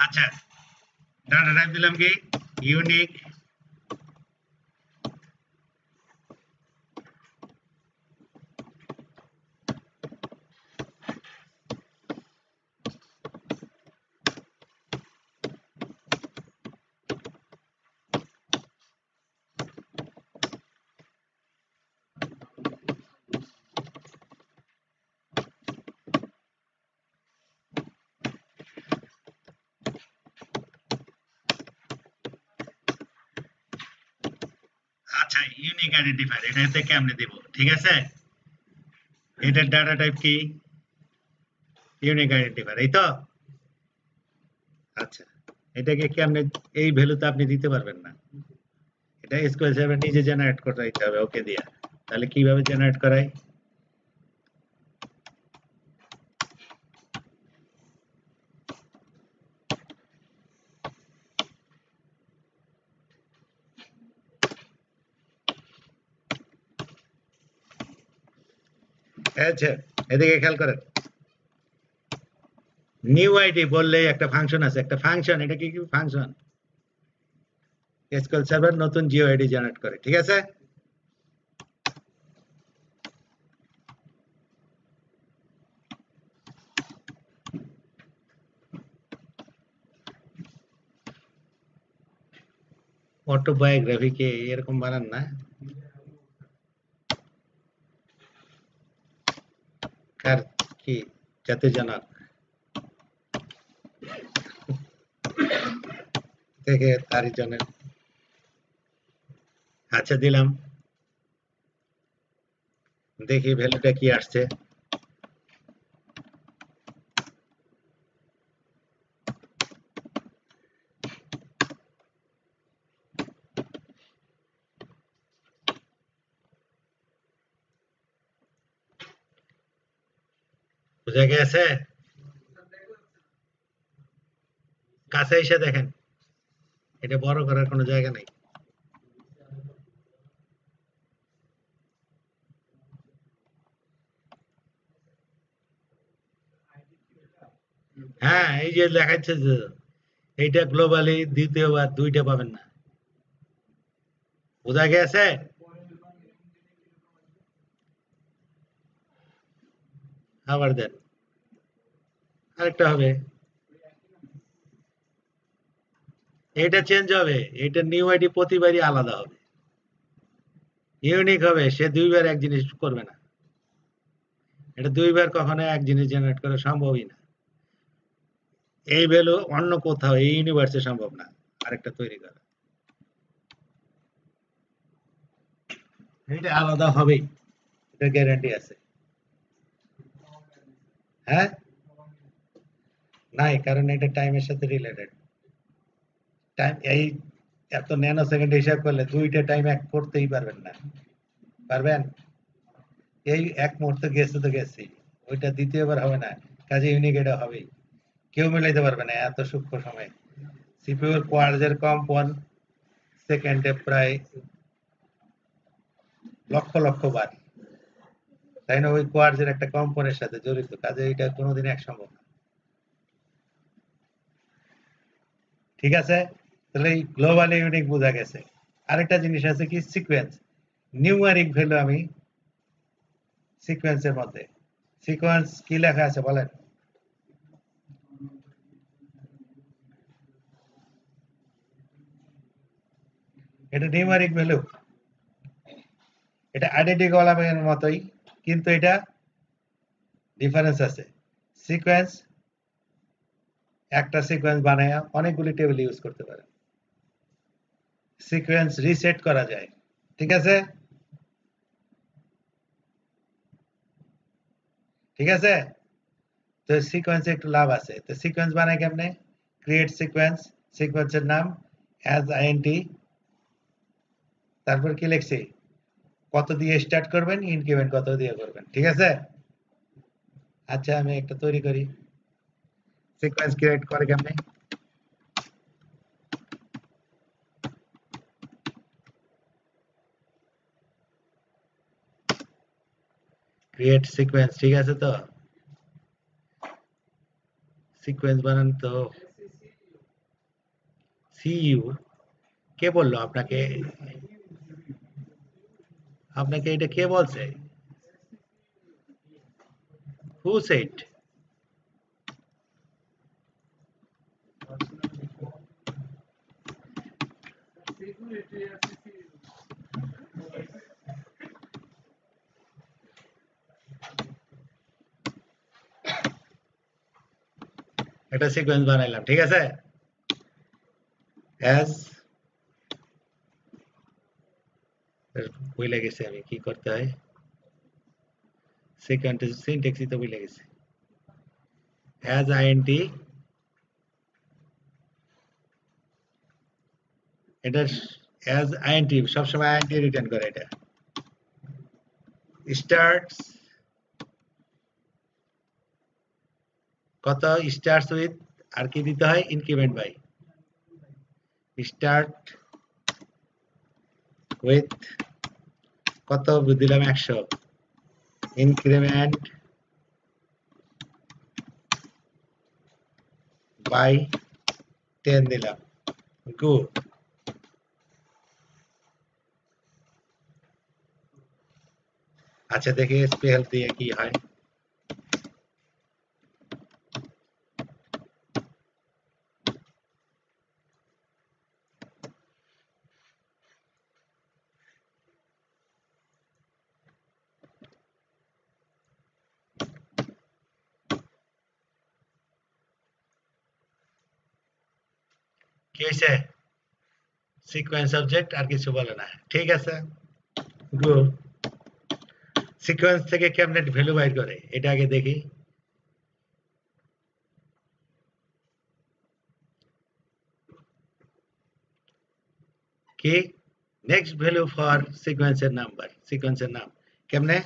আচ্ছা data type দিলাম কি ইউনিক আচ্ছা ইউনিক আইডেন্টিফায়ার এটাতে কেমনে দেব ঠিক আছে এটার ডাটা টাইপ কি ইউনিক আইডেন্টিফায়ার এই তো আচ্ছা এটাকে কেমনে এই ভ্যালুতে আপনি দিতে পারবেন না এটা এসকিউএল সার্ভার নিজে জেনারেট করতে হবে ওকে দিয়া তাহলে কিভাবে জেনারেট করাই আচ্ছা এদিকে খেয়াল করেন নিউ আইডি বললে একটা ফাংশন আছে একটা ফাংশন এটা কি ফাংশন এসকিউএল সার্ভার নতুন জিও আইডি জেনারেট করে ঠিক আছে অটোবায়োগ্রাফি কে এরকম বানান না কার কি জাতি জনক থেকে তারই জন্য আচ্ছা দিলাম দেখি ভ্যালুটা কি আসছে বুঝা গেছে কাছে এসে দেখেন এটা বড় করার কোনো জায়গা নেই হ্যাঁ এই যে দেখাচ্ছে যে এইটা গ্লোবালি দ্বিতীয়বার দুইটা পাবেন না বোঝা গেছে আবার দেন আরেকটা হবে এটা চেঞ্জ হবে এটা নিউ আইডি প্রতিবারই আলাদা হবে ইউনিক হবে সে দুইবার এক জিনিস করবে না এটা দুইবার কখনো এক জিনিস জেনারেট করা সম্ভবই না এই ভ্যালু অন্য কোথাও এই ইউনিভার্সে সম্ভব না আরেকটা তৈরি করা এটা আলাদা হবেই এটা গ্যারান্টি আছে হ্যাঁ নাই কারণ এটা টাইমের সাথে রিলেটেড টাইম এই এত ন্যানো সেকেন্ড হিসাব করলে দুইটা টাইম এক করতেই পারবেন না পারবেন এই এক মুহূর্ত গেছে তো গেছি ওইটা দ্বিতীয়বার হবে না কাজে ইউনিক এটা হবেই কেউ মিলাইতে পারবে না এত সূক্ষ্ম সময় সিপিইউর কোয়ার্জের কম্পন সেকেন্ডে প্রায় লক্ষ লক্ষ বার তাই না ওই কোয়ার্জের একটা কম্পনের সাথে জড়িত কাজে এটা কোনোদিন এক সম্ভব না ঠিক আছে তাহলে এই গ্লোবাল ইউনিক বোঝা গেছে আরেকটা জিনিস আছে কি সিকোয়েন্স নিউমারিক ভ্যালু আমি সিকোয়েন্সের মধ্যে সিকোয়েন্স কি লেখা আছে বলেন এটা নিউমারিক ভ্যালু এটা আইডেন্টি কলামের মতোই কিন্তু এটা ডিফারেন্স আছে সিকোয়েন্স একটা সিকোয়েন্স বানায় অনেকগুলি টেবিল ইউজ করতে পারে সিকোয়েন্স রিসেট করা যায় ঠিক আছে ঠিক আছে তো সিকোয়েন্সে একটু লাভ আছে তো সিকোয়েন্স বানায় কেমনে ক্রিয়েট সিকোয়েন্স সিকোয়েন্সের নাম অ্যাজ আইএনটি তারপর কি লিখছি কত দিয়ে স্টার্ট করবেন ইনক্রিমেন্ট কত দিয়ে করবেন ঠিক আছে আচ্ছা আমি একটা তৈরি করি সিকোয়েন্স ক্রিয়েট করে কেমনে ক্রিয়েট সিকোয়েন্স ঠিক আছে তো সিকোয়েন্স বানান তো সিইউ কে বললো আপনাকে? আপনাকে এটা কে বলছে? Who said? একটা সিকোয়েন্স বানাইলাম, ঠিক আছে? অ্যাজ ভুলে গেছি আমি কি করতে হয়, সিনট্যাক্সই তো ভুলে গেছি। অ্যাজ আইএনটি, এটা অ্যাজ আইএনটি সবসময় আইএনটি রিটার্ন করে। এটা স্টার্টস, কত স্টার্টস উইথ, আর কি দিতে হয়, ইনক্রিমেন্ট বাই। স্টার্ট উইথ কত দিলাম, 100, ইনক্রিমেন্ট বাই 10 দিলাম। গুড। আচ্ছা দেখি স্পেল দিয়ে কি হয়। কি হয়েছে? সিকোয়েন্স অবজেক্ট আর কিছু বলে না, ঠিক আছে। গুড। সিকোয়েন্স থেকে কেমনে ভ্যালু বাইর করে এটা আগে দেখি। কি নেক্সট ভ্যালু ফর সিকোয়েন্সের নাম্বার, সিকোয়েন্সের নাম কেমনে,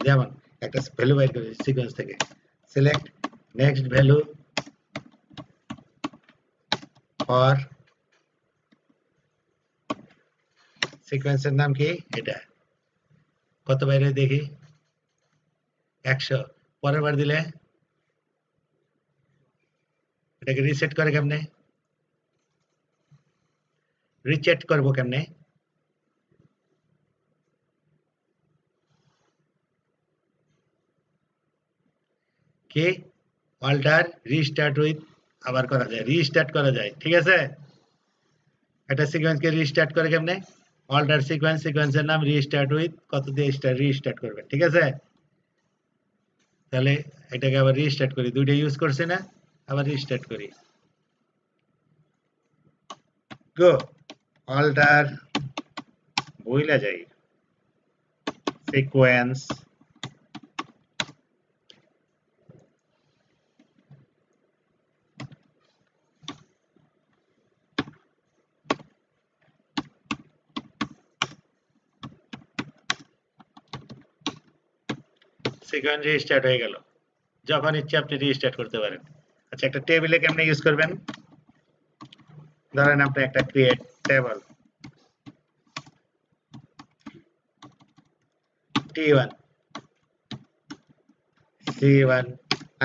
যেমন একটা ভ্যালু বাইর করে সিকোয়েন্স থেকে, সিলেক্ট নেক্সট ভ্যালু ফর সিকোয়েন্সের নাম কি, এটা কত বাইরে দেখি, 100। পরের বার দিলে এটাকে রিসেট করে কেমনে, রিচেট করবো কেমনে, কি অল্টার রিস্টার্ট উইথ, আবার করা যায়, রিস্টার্ট করা যায়, ঠিক আছে। একটা সিকোয়েন্সকে রিস্টার্ট করে কেমনে, অল্টার সিকোয়েন্স, সিকোয়েন্সের নাম রিস্টার্ট উইথ কত দিয়ে রিস্টার্ট করবেন, ঠিক আছে। তাহলে এটাকে আবার রিস্টার্ট করি, দুইটা ইউজ করছে না, আবার রিস্টার্ট করি। গো অল্টার, ভুলে যাই, সিকোয়েন্স সিকোয়েন্স রিস্টার্ট হয়ে গেল, যখন ইচ্ছে আপনি রিস্টার্ট করতে পারেন। আচ্ছা একটা টেবিলে কেমনে ইউজ করবেন, ধরেন আপনি একটা create table T1 C1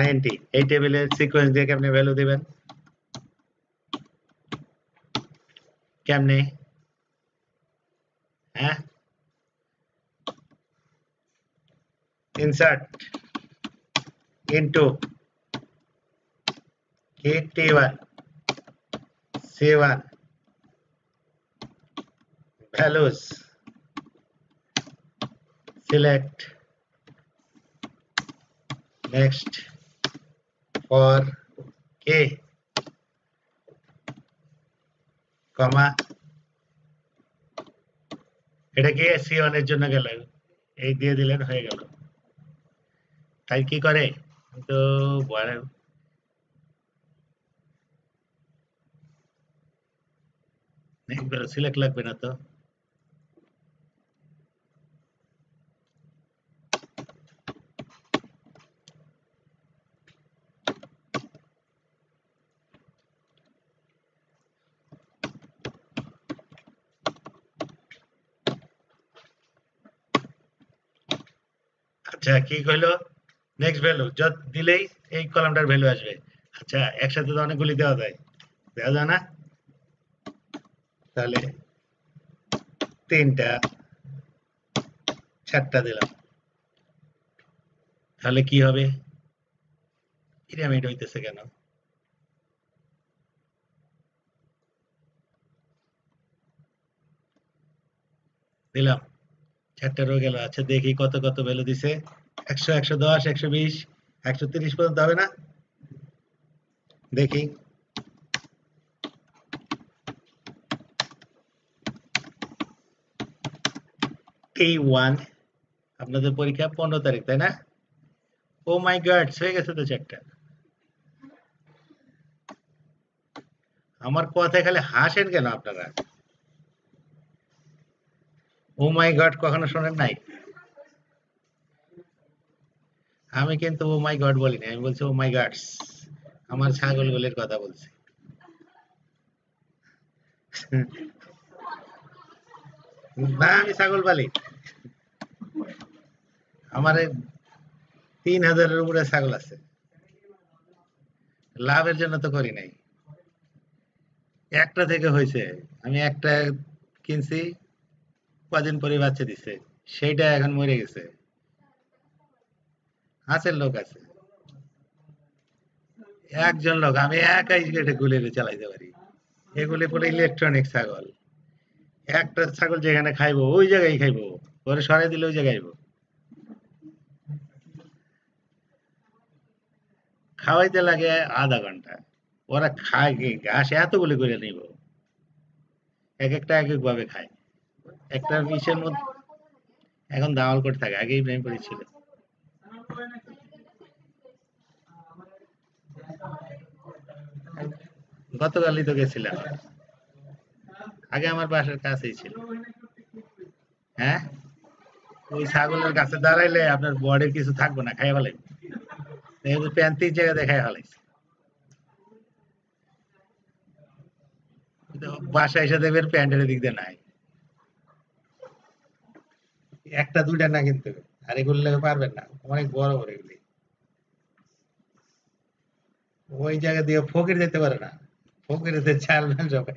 INT, এই টেবিলের সিকোয়েন্স দিয়ে কেমনে ভ্যালু দিবেন, কেমনে, হ্যাঁ, insert into T1 C1 values, select next for K, comma এটা কি C1 এর জন্য গেল, এই দিয়ে দিলেন, হয়ে গেল। তাই কি করে তো বড় সিলেক্ট লাগবে না তো। আচ্ছা কি কইলো, নেক্সট ভ্যালু যত দিলেই এই কলামটার ভ্যালু আসবে। আচ্ছা একসাথে তো অনেকগুলি দেওয়া যায়, দেওয়া যায় না, তাহলে 3টা 4টা দিলাম, তাহলে কি হবে? পিরামিড হইতেছে কেন? দিলাম 4টা রয়ে গেল। আচ্ছা দেখি কত কত ভ্যালু দিছে। 100, 110, 120, 130 পর্যন্ত হবে না? দেখি। T1 আপনাদের পরীক্ষা 15 তারিখ, তাই না? ও মাই গড, হয়ে গেছে তো 4টা। আমার কথায় খালি হাসেন কেন আপনারা? ও মাই গড কখনো শোনেন নাই? আমি কিন্তু ও মাই গড বলিনি, আমি বলছি ও মাই গডস। আমার ছাগলগুলির কথা বলছি। না, আমি ছাগল পালি। আমার 3000-এর উপরে ছাগল আছে। লাভের জন্য তো করি নাই, একটা থেকে হয়েছে। আমি একটা কিনছি, কদিন পরে বাচ্চা দিছে, সেইটা এখন মরে গেছে। আছে লোক আছে, একজন লোক, আমি একাই এটা গুলে চালাইতে পারি। এগুলি পুরো ইলেকট্রনিক ছাগল। একটা ছাগল যেখানে খাইবো ওই জায়গায় খাইবো, পরে সরাই দিলে ওই জায়গায় আইবো। খাওয়াইতে লাগে আধা ঘন্টা, ওরা খায় কি ঘাস এতগুলি করে নিব, এক একটা এক এক ভাবে খায়। একটা ইসের মধ্যে এখন দাওয়াল করে থাকে, আগে ইব্রাহিমপুরে ছিল। গতকালই তো গেছিলাম, আগে আমার বাসার কাছেই ছিল। হ্যাঁ, ওই ছাগলের কাছে দাঁড়াইলে আপনার বডির কিছু থাকবে না, খাই ফেলাই। প্যান্ট 3 জায়গায় খাই ফেলাইছে। বাসায় এসে দেখবেন প্যান্টের দিক দিয়ে নাই। একটা দুইটা না কিন্তু, আর এগুলো পারবেন না, অনেক বড় বড় এগুলি। ওই জায়গা দিয়ে ফকির যেতে পারে না, ফকির চাল সবাই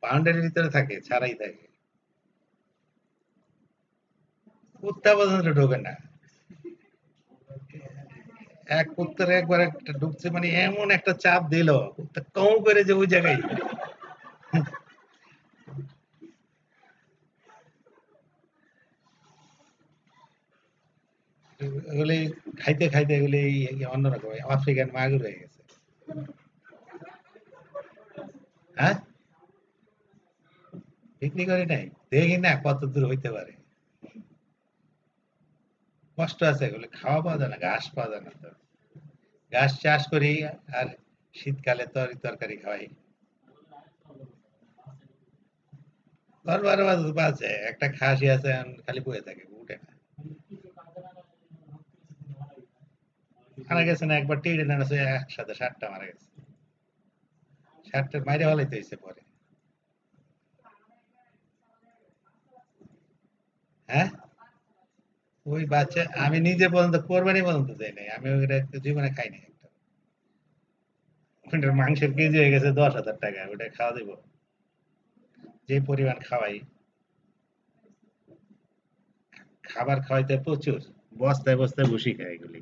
বাউন্ডারির ভিতরে থাকে, ছাড়াই থাকে। কুত্তা পর্যন্ত ঢোকে না। এক কুত্তার একবার একটা ঢুকছে, মানে এমন একটা চাপ দিল, কুত্তা কম করে যে ওই জায়গায়। এগুলি খাইতে খাইতে এগুলি অন্যরকম আফ্রিকান মাগুর হয়ে গেছে। হ্যাঁ, বিক্রি করি নাই, দেখি না কত দূর হইতে পারে। কষ্ট আছে, এগুলো খাওয়া পাওয়া যায় না, ঘাস পাওয়া যায় না তো। ঘাস চাষ করি, আর শীতকালে তরকারি খাওয়াই। 10-12 বছর বাজে, একটা খাসি আছে এখন খালি বয়ে থাকে, উঠে না। মারা গেছে না একবার, টিড়ে না একসাথে 7টা মারা গেছে। 7টা মাইরে ফেলাইতে হয়েছে পরে। হ্যাঁ, ওই বাচ্চা আমি নিজে পর্যন্ত কোরবানি পর্যন্ত দেই নাই, আমি ওইটা জীবনে খাই নাই একটা। ওইটার মাংসের কেজি হয়ে গেছে 10,000 টাকা, ওটা খাওয়া দিব? যে পরিমাণ খাওয়াই, খাবার খাওয়াইতে প্রচুর, বস্তায় বস্তায় বসি খায় এগুলি।